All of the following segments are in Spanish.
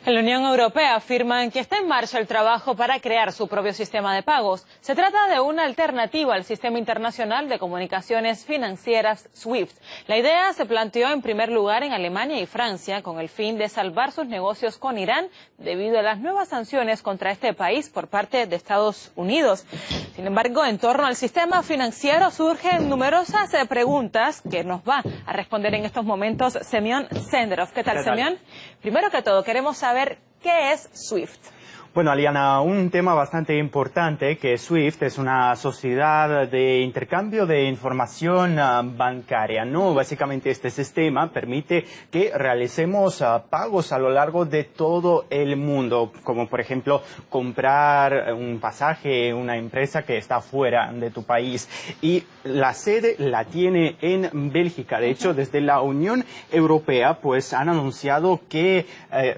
En la Unión Europea afirman que está en marcha el trabajo para crear su propio sistema de pagos. Se trata de una alternativa al sistema internacional de comunicaciones financieras SWIFT. La idea se planteó en primer lugar en Alemania y Francia con el fin de salvar sus negocios con Irán debido a las nuevas sanciones contra este país por parte de Estados Unidos. Sin embargo, en torno al sistema financiero surgen numerosas preguntas que nos va a responder en estos momentos Semyon Senderov. ¿Qué tal, Semyon? Primero que todo, queremos saber qué es SWIFT. Bueno, Aliana, un tema bastante importante, que SWIFT es una sociedad de intercambio de información bancaria, ¿no? Básicamente este sistema permite que realicemos pagos a lo largo de todo el mundo, como por ejemplo comprar un pasaje en una empresa que está fuera de tu país. Y la sede la tiene en Bélgica. De hecho, desde la Unión Europea pues han anunciado que,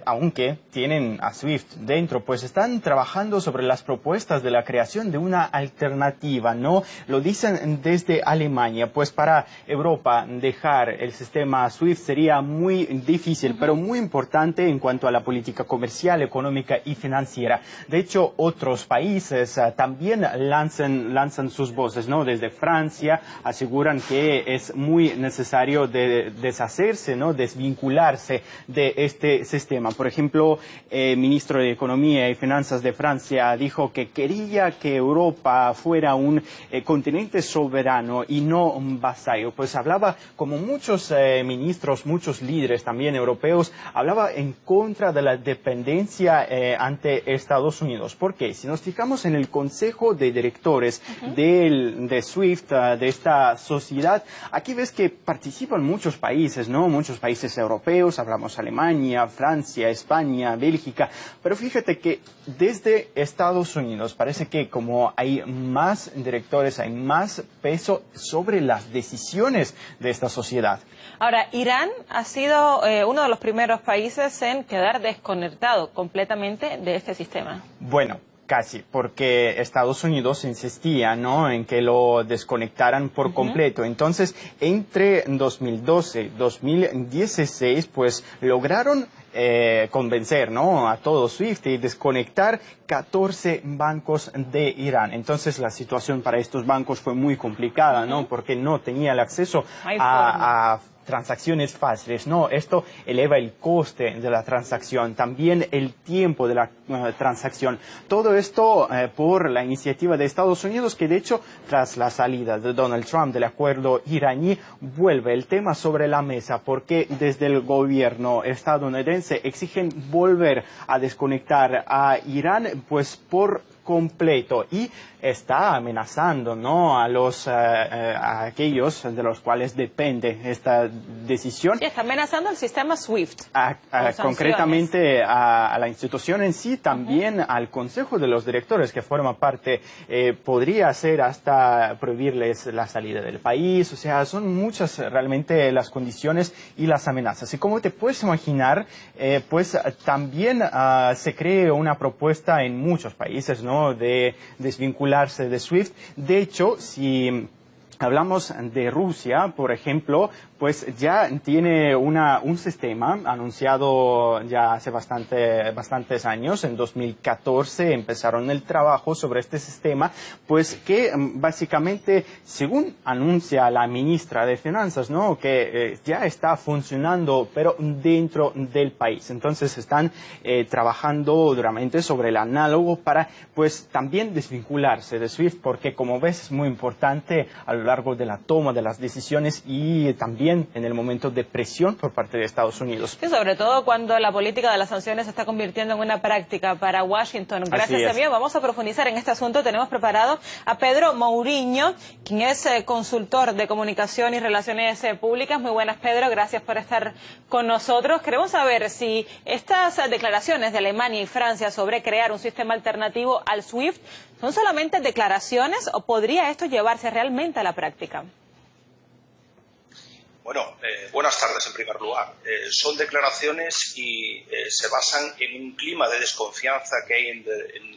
aunque tienen a SWIFT dentro, pues están trabajando sobre las propuestas de la creación de una alternativa, ¿no? Lo dicen desde Alemania, pues para Europa dejar el sistema SWIFT sería muy difícil, pero muy importante en cuanto a la política comercial, económica y financiera. De hecho, otros países también lanzan sus voces, ¿no? Desde Francia aseguran que es muy necesario deshacerse, ¿no? Desvincularse de este sistema. Por ejemplo, el ministro de Economía y Finanzas de Francia dijo que quería que Europa fuera un continente soberano y no un vasallo. Pues hablaba, como muchos ministros, muchos líderes también europeos, hablaba en contra de la dependencia ante Estados Unidos. ¿Por qué? Si nos fijamos en el Consejo de Directores de SWIFT, de esta sociedad, aquí ves que participan muchos países, ¿no? Muchos países europeos, hablamos Alemania, Francia, España, Bélgica, pero fíjate que desde Estados Unidos parece que como hay más directores, hay más peso sobre las decisiones de esta sociedad. Ahora, Irán ha sido uno de los primeros países en quedar desconectado completamente de este sistema. Bueno, casi, porque Estados Unidos insistía, ¿no?, en que lo desconectaran por completo. Entonces, entre 2012 y 2016, pues lograron convencer, ¿no?, a todo SWIFT y desconectar 14 bancos de Irán. Entonces, la situación para estos bancos fue muy complicada, ¿no?, porque no tenía el acceso a transacciones fáciles, ¿no? Esto eleva el coste de la transacción, también el tiempo de la transacción. Todo esto por la iniciativa de Estados Unidos, que de hecho, tras la salida de Donald Trump del acuerdo iraní, vuelve el tema sobre la mesa, porque desde el gobierno estadounidense exigen volver a desconectar a Irán, pues por completo, y está amenazando, ¿no?, a aquellos de los cuales depende esta decisión. Y está amenazando el sistema SWIFT. Concretamente a la institución en sí, también al Consejo de los Directores que forma parte, podría ser hasta prohibirles la salida del país. O sea, son muchas realmente las condiciones y las amenazas. Y como te puedes imaginar, pues también se cree una propuesta en muchos países, ¿no?, de desvincularse de SWIFT. De hecho, si hablamos de Rusia, por ejemplo, pues ya tiene un sistema anunciado ya hace bastantes años. En 2014 empezaron el trabajo sobre este sistema, pues que básicamente, según anuncia la ministra de Finanzas, ¿no?, que ya está funcionando, pero dentro del país. Entonces están trabajando duramente sobre el análogo para, pues, también desvincularse de SWIFT, porque como ves es muy importante a lo largo de la toma de las decisiones y también en el momento de presión por parte de Estados Unidos. Sí, sobre todo cuando la política de las sanciones se está convirtiendo en una práctica para Washington. Gracias, Semyon. Vamos a profundizar en este asunto. Tenemos preparado a Pedro Mourinho, quien es consultor de comunicación y relaciones públicas. Muy buenas, Pedro. Gracias por estar con nosotros. Queremos saber si estas declaraciones de Alemania y Francia sobre crear un sistema alternativo al SWIFT son solamente declaraciones o podría esto llevarse realmente a la práctica. Bueno, buenas tardes en primer lugar. Son declaraciones y se basan en un clima de desconfianza que hay en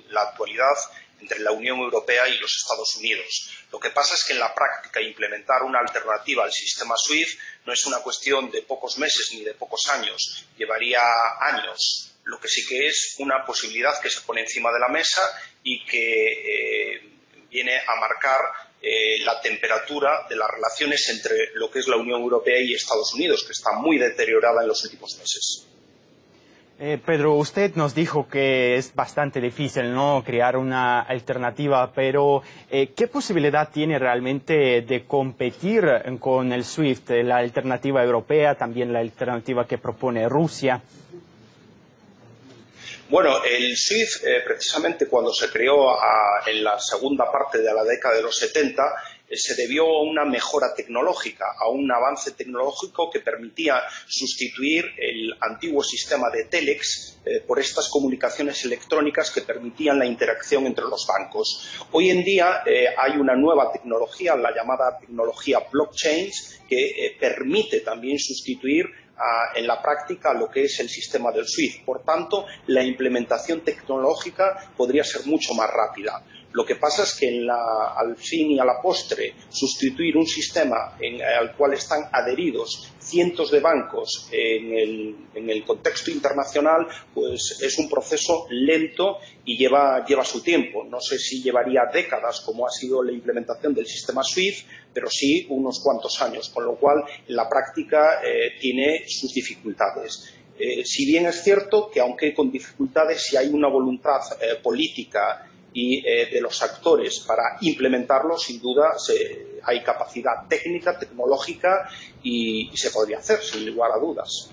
la actualidad entre la Unión Europea y los Estados Unidos. Lo que pasa es que en la práctica implementar una alternativa al sistema SWIFT no es una cuestión de pocos meses ni de pocos años, llevaría años. Lo que sí que es una posibilidad que se pone encima de la mesa y que viene a marcar la temperatura de las relaciones entre lo que es la Unión Europea y Estados Unidos, que está muy deteriorada en los últimos meses. Pedro, usted nos dijo que es bastante difícil, ¿no?, crear una alternativa, pero ¿qué posibilidad tiene realmente de competir con el SWIFT, la alternativa europea, también la alternativa que propone Rusia? Bueno, el SWIFT, precisamente cuando se creó en la segunda parte de la década de los 70, se debió a una mejora tecnológica, a un avance tecnológico que permitía sustituir el antiguo sistema de Telex por estas comunicaciones electrónicas que permitían la interacción entre los bancos. Hoy en día hay una nueva tecnología, la llamada tecnología blockchain, que permite también sustituir en la práctica lo que es el sistema del SWIFT. Por tanto, la implementación tecnológica podría ser mucho más rápida. Lo que pasa es que al fin y a la postre, sustituir un sistema al cual están adheridos cientos de bancos en el contexto internacional, pues es un proceso lento y lleva su tiempo. No sé si llevaría décadas, como ha sido la implementación del sistema SWIFT, pero sí unos cuantos años, con lo cual en la práctica tiene sus dificultades. Si bien es cierto que, aunque con dificultades, si hay una voluntad política y de los actores para implementarlo, sin duda hay capacidad técnica, tecnológica y se podría hacer, sin lugar a dudas.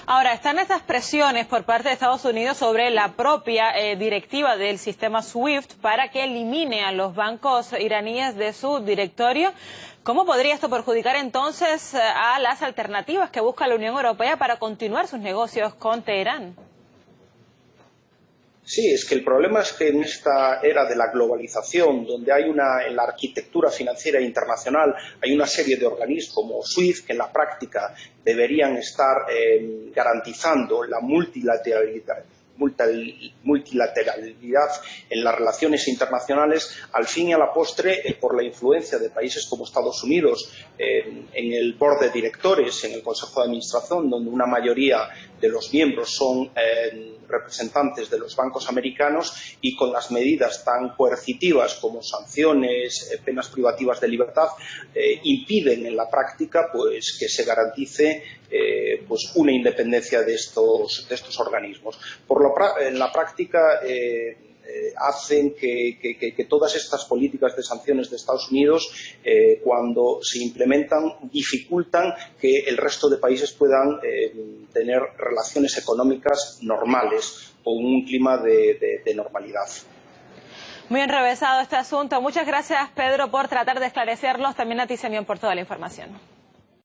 Ahora, están esas presiones por parte de Estados Unidos sobre la propia directiva del sistema SWIFT para que elimine a los bancos iraníes de su directorio. ¿Cómo podría esto perjudicar entonces a las alternativas que busca la Unión Europea para continuar sus negocios con Teherán? Sí, es que el problema es que en esta era de la globalización, donde hay en la arquitectura financiera internacional hay una serie de organismos como SWIFT que en la práctica deberían estar garantizando la multilateralidad en las relaciones internacionales. Al fin y a la postre, por la influencia de países como Estados Unidos en el board de directores, en el Consejo de Administración, donde una mayoría de los miembros son representantes de los bancos americanos, y con las medidas tan coercitivas como sanciones, penas privativas de libertad, impiden en la práctica pues que se garantice pues una independencia de estos organismos. En la práctica hacen que todas estas políticas de sanciones de Estados Unidos, cuando se implementan, dificultan que el resto de países puedan tener relaciones económicas normales o un clima de normalidad. Muy enrevesado este asunto. Muchas gracias, Pedro, por tratar de esclarecerlos. También a ti, Semyon, por toda la información.